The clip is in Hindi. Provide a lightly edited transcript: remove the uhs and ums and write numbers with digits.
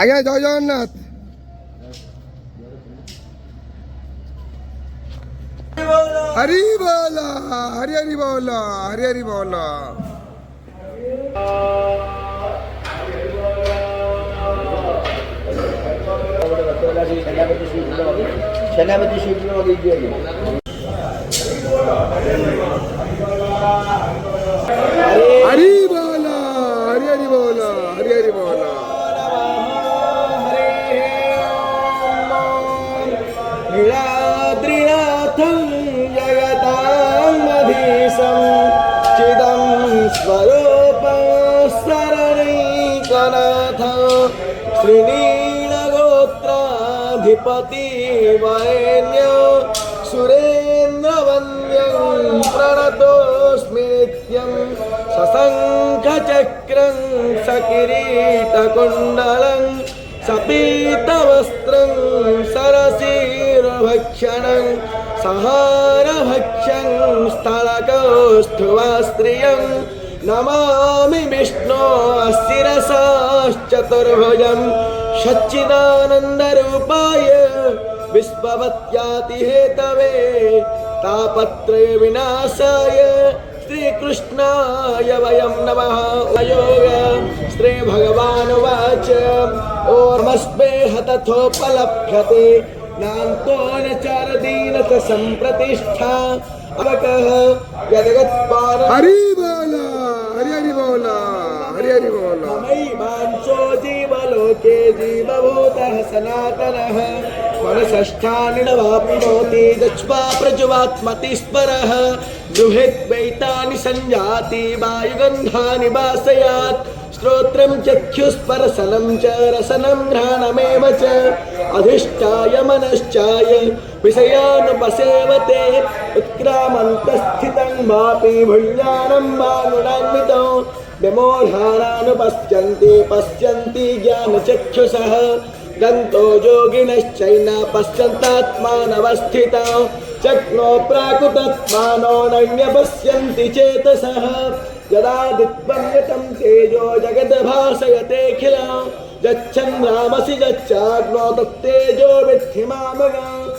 ଆଜ୍ଞା ଜୟ ଜଗନ୍ନାଥ। ହରି ବୋଲ ହରି ହରି ବୋଲ ହରି ହରି ବୋଲ। सेनापति सीट में लगी हरि बोल हरि हरि बोल हरि हरि बोल। नीलाद्रिनाथं जगतामधीशं चिदं स्वरूपं शरणैकनाथं श्रीनीलगोत्राधिपति वरेण्य सुरेन्द्रवन्द्यं प्रणतोऽस्मि नित्यं सशङ्खचक्रं सकिरीटकुण्डलं सपीतवस्त्रं सरसीरुभक्षणं संहारभक्षं स्थलकौस्तुभस्त्रियं नमामि विष्णो शिरसाश्चतुर्भुजं सच्चिदानन्दरूपाय विश्ववत्यातिहेतवे तापत्रय विनाशाय श्रीकृष्णाय वयं नमः। योग श्री भगवानुवाच ओर्मस्मे हतथोपलभ्यते नान्तो न चारदीन च सम्प्रतिष्ठा अवकः यदगत्पार हरि बोल हरि हरि बोल हरि हरि बोल। ममैवांशो जीवलोके जीवभूतः सनातनः मनसष्ठानि नवाप्नोति दक्ष्वा प्रज्वात्मति स्मरः गृहेत्वैतानि संजाति वायुगन्धानि वासयात् श्रोत्रं चक्षुस्पर्शनं च रसनं घ्राणमेव च अधिष्ठाय मनश्चाय विषयानुपसेवते उत्क्रामन्तस्थितं वापि भुञ्जानं वा गुणान्वितो विमोहानानुपश्यन्ति पश्यन्ति ज्ञानचक्षुषः गन्तो योगिनश्चैन पश्यन्तात्मानवस्थितौ चक्नो प्राकृतत्मानो नन्यपश्यन्ति चेतसः यदादित्वं यतं तेजो जगद्भासयतेऽखिलं यच्छन्द्रामसि यच्चाग्नो तत्तेजो विद्धि मामकम्